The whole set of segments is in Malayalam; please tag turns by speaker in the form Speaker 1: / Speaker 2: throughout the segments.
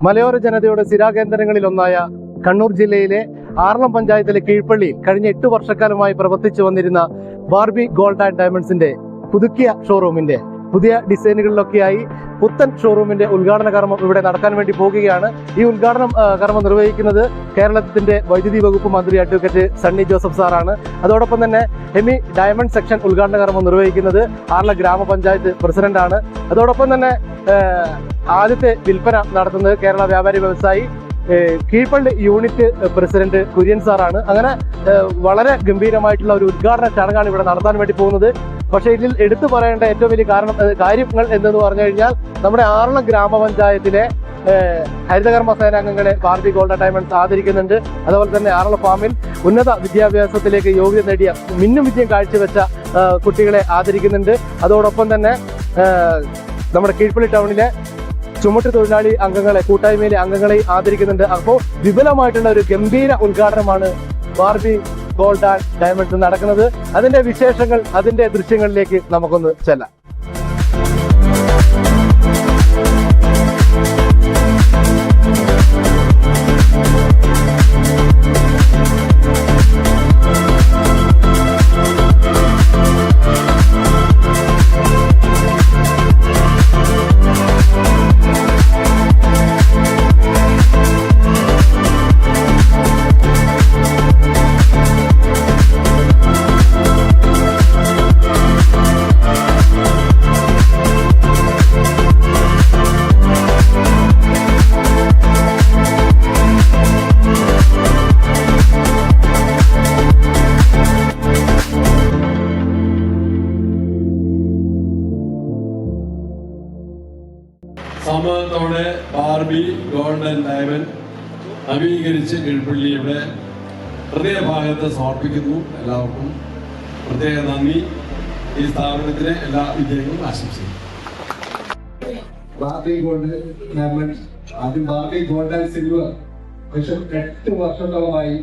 Speaker 1: മലയോര ജനതയുടെ സ്ഥിരാകേന്ദ്രങ്ങളിലൊന്നായ കണ്ണൂർ ജില്ലയിലെ ആറളം പഞ്ചായത്തിലെ കീഴ്പള്ളിയിൽ കഴിഞ്ഞ 8 വർഷക്കാലമായി പ്രവർത്തിച്ചു വന്നിരുന്ന ബാർബി ഗോൾഡ് ആൻഡ് ഡയമണ്ട്സിന്റെ പുതുക്കിയ ഷോറൂമിന്റെ പുതിയ ഡിസൈനുകളിലൊക്കെയായി പുത്തൻ ഷോറൂമിന്റെ ഉദ്ഘാടന കർമ്മം ഇവിടെ നടക്കാൻ വേണ്ടി പോകുകയാണ്. ഈ ഉദ്ഘാടനം കർമ്മം നിർവഹിക്കുന്നത് കേരളത്തിന്റെ വൈദ്യുതി വകുപ്പ് മന്ത്രി അഡ്വക്കേറ്റ് സണ്ണി ജോസഫ് സാറാണ്. അതോടൊപ്പം തന്നെ ഹെമി ഡയമണ്ട് സെക്ഷൻ ഉദ്ഘാടന കർമ്മം നിർവഹിക്കുന്നത് ആറള ഗ്രാമപഞ്ചായത്ത് പ്രസിഡന്റാണ്. അതോടൊപ്പം തന്നെ ആദ്യത്തെ വിൽപ്പന നടത്തുന്നത് കേരള വ്യാപാരി വ്യവസായി കീഴ്പള്ളി യൂണിറ്റ് പ്രസിഡന്റ് കുര്യൻ സാറാണ്. അങ്ങനെ വളരെ ഗംഭീരമായിട്ടുള്ള ഒരു ഉദ്ഘാടന ചടങ്ങാണ് ഇവിടെ നടത്താൻ വേണ്ടി പോകുന്നത്. പക്ഷേ ഇതിൽ എടുത്തു പറയേണ്ട ഏറ്റവും വലിയ കാര്യങ്ങൾ എന്തെന്ന് പറഞ്ഞു കഴിഞ്ഞാൽ നമ്മുടെ ആറളം ഗ്രാമപഞ്ചായത്തിലെ ഹരിതകർമ്മ സേനാംഗങ്ങളെ ബാർബി ഗോൾഡ് ആൻഡ് ഡയമണ്ട്സ് ആദരിക്കുന്നുണ്ട്. അതുപോലെ തന്നെ ആറളം ഫാമിൽ ഉന്നത വിദ്യാഭ്യാസത്തിലേക്ക് യോഗ്യത നേടിയ മിന്നും വിജയം കാഴ്ചവെച്ച കുട്ടികളെ ആദരിക്കുന്നുണ്ട്. അതോടൊപ്പം തന്നെ നമ്മുടെ കീഴ്പള്ളി ടൗണിലെ ചുമട്ട് തൊഴിലാളി അംഗങ്ങളെ കൂട്ടായ്മയിലെ അംഗങ്ങളെ ആദരിക്കുന്നുണ്ട്. അപ്പോൾ വിപുലമായിട്ടുള്ള ഒരു ഗംഭീര ഉദ്ഘാടനമാണ് ബാർബി ഗോൾഡ് ആൻഡ് ഡയമണ്ട്സ് നടക്കുന്നത്. അതിന്റെ വിശേഷങ്ങൾ, അതിന്റെ ദൃശ്യങ്ങളിലേക്ക് നമുക്കൊന്ന് ചെല്ലാം.
Speaker 2: സമ്മതത്തോടെ ബാർബി ഗോൾഡ് ആൻഡ് ഡയമണ്ട് നവീകരിച്ച് കീഴ്പള്ളിയുടെ ഹൃദയഭാഗത്ത് സമർപ്പിക്കുന്നു. എല്ലാവർക്കും പ്രത്യേക നന്ദി. ഈ സ്ഥാപനത്തിന് എല്ലാ വിജയങ്ങളും ആശംസിക്കുന്നു.
Speaker 3: ബാർബി ഗോൾഡ് ഡയമണ്ട്, ആദ്യം ബാർബി ഗോൾഡ് ആൻഡ് സിൽവർ 8 വർഷത്തോളമായി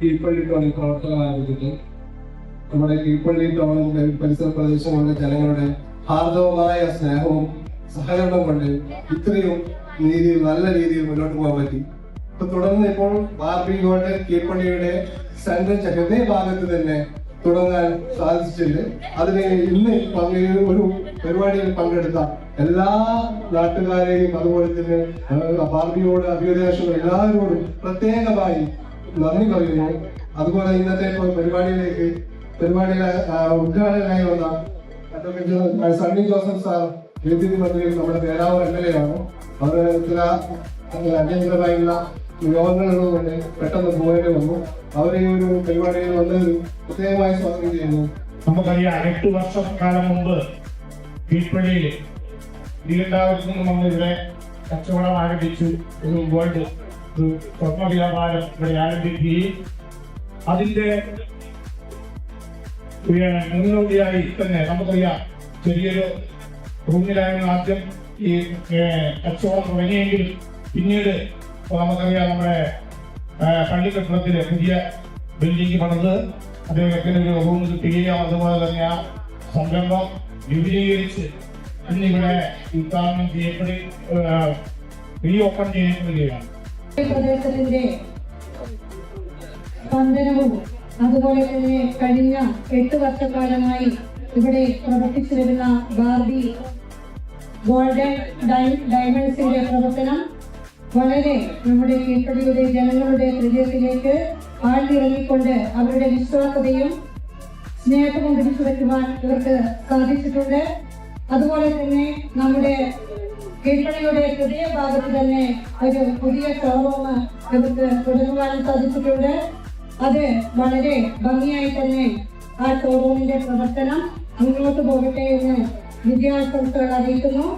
Speaker 3: കീഴ്പള്ളി ടൗണിൽ പ്രവർത്തനം ആരംഭിച്ചിട്ട് നമ്മുടെ കീഴ്പള്ളി ടൗണിന്റെ പരിസര പ്രദേശങ്ങളുടെ ജനങ്ങളുടെ ഹാർദവമായ സ്നേഹവും സഹകരണം കൊണ്ട് ഇത്രയും നല്ല രീതിയിൽ മുന്നോട്ട് പോകാൻ പറ്റി. തുടർന്ന് ഇപ്പോൾ ബാർബി ഗോൾഡ് കീഴ്പള്ളിയുടെ സെൻട്രൽ ഹൃദയഭാഗത്ത് തന്നെ തുടങ്ങാൻ സാധിച്ചിട്ടുണ്ട്. അതിന് ഇന്ന് ഒരു പരിപാടിയിൽ പങ്കെടുത്ത എല്ലാ നാട്ടുകാരെയും അതുപോലെ തന്നെ ബാർബിയോട് അഭിനന്ദനം എല്ലാവരോടും പ്രത്യേകമായി നന്ദി പറയുന്നു. അതുപോലെ ഇന്നത്തെ പരിപാടിയുടെ ഉദ്ഘാടകനായി വന്ന അഡ്വക്കേറ്റ് സണ്ണി ജോസഫ് സാർ വൈദ്യുതി മന്ത്രിയും നമ്മുടെ പേരാവൂർ MLA ആണ്. അവർ ചില അടിയന്തരമായുള്ള യോഗങ്ങളുള്ളതുകൊണ്ട് പെട്ടെന്ന് പോകേണ്ടി വന്നു. അവരെ ഈ ഒരു പരിപാടിയിൽ വന്നതിൽ പ്രത്യേകമായി സ്വാഗതം ചെയ്യുന്നു.
Speaker 4: നമുക്കറിയാം 8 വർഷക്കാലം മുമ്പ് കീഴ്പള്ളിയിൽ ഇരുണ്ടാവത്തിൽ നിന്നും നമ്മൾ ഇവിടെ കച്ചവടം ആരംഭിച്ചു. ഒരു ഗോൾഡ് സ്വർണ്ണ വ്യാപാരം ഇവിടെ ആരംഭിക്കുകയും അതിന്റെ മുന്നോടിയായി തന്നെ നമുക്കറിയാം ചെറിയൊരു റൂമിലായിരുന്നു ആദ്യം ഈ കച്ചവടം തുടങ്ങിയെങ്കിലും പിന്നീട് നമുക്കറിയാം നമ്മുടെ പള്ളിക്കട്ടണത്തില് പുതിയ ബിൽഡിംഗ് പണിത് അദ്ദേഹത്തിന് ഒരു റൂം കിട്ടുകയും അതുപോലെ തന്നെ ആ സംരംഭം വിപുലീകരിച്ച് ഇന്നിവിടെ ഉദ്ഘാടനം റീ ഓപ്പൺ ചെയ്യപ്പെടുകയാണ്.
Speaker 5: പ്രദേശത്തിന്റെ സ്പന്ദനവും അതുപോലെ തന്നെ കഴിഞ്ഞ 8 വർഷക്കാലമായി ഇവിടെ പ്രവർത്തിച്ചു വരുന്ന ബാർബി ഗോൾഡ് ഡയമണ്ട്സിന്റെ പ്രവർത്തനം വളരെ നമ്മുടെ കീഴ്പള്ളിയുടെ ജനങ്ങളുടെ ഹൃദയത്തിലേക്ക് ആഴ്ന്നിറങ്ങിക്കൊണ്ട് അവരുടെ വിശ്വാസതയും സ്നേഹവും പിടിച്ചു വയ്ക്കുവാൻ ഇവർക്ക് സാധിച്ചിട്ടുണ്ട്. അതുപോലെ തന്നെ നമ്മുടെ കീഴ്പള്ളിയുടെ ഹൃദയഭാഗത്ത് തന്നെ ഒരു പുതിയ ഷോറൂം ഇവർക്ക് തുടങ്ങുവാൻ സാധിച്ചിട്ടുണ്ട്. അത് വളരെ ഭംഗിയായി തന്നെ ആ ഷോറൂമിന്റെ പ്രവർത്തനം മുന്നോട്ട് പോകട്ടെ എന്ന് വിദ്യാർത്ഥികൾ അറിയിക്കുന്നു.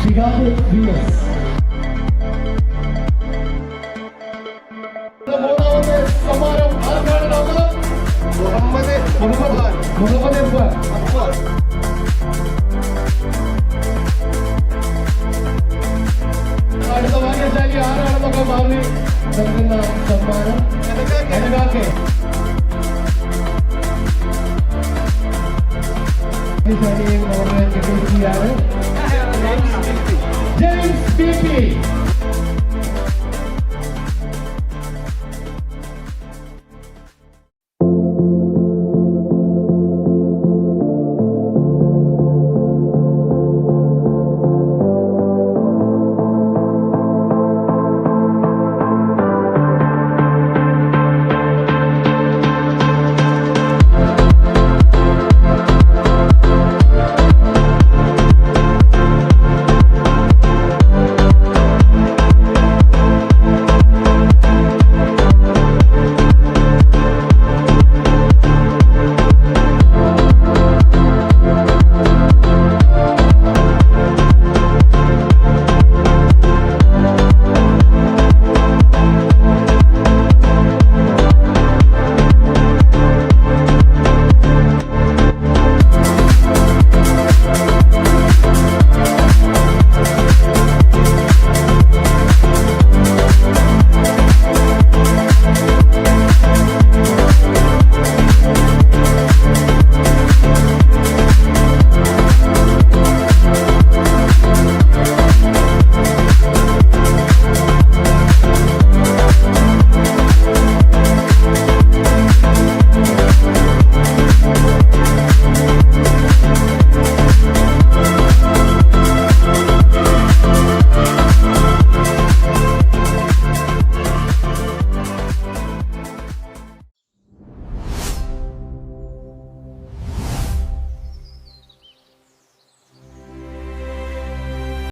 Speaker 3: Chicago, US.
Speaker 1: മുഹമ്മദ് ഇർഫാൻ. അടുത്ത ഭാഗ്യശാലി ആരാണെന്നൊക്കെ മാറി നൽകുന്ന സമ്മാനം ഭാഗ്യശാലിയെ നമ്മുടെ ജെയിംസ് പി.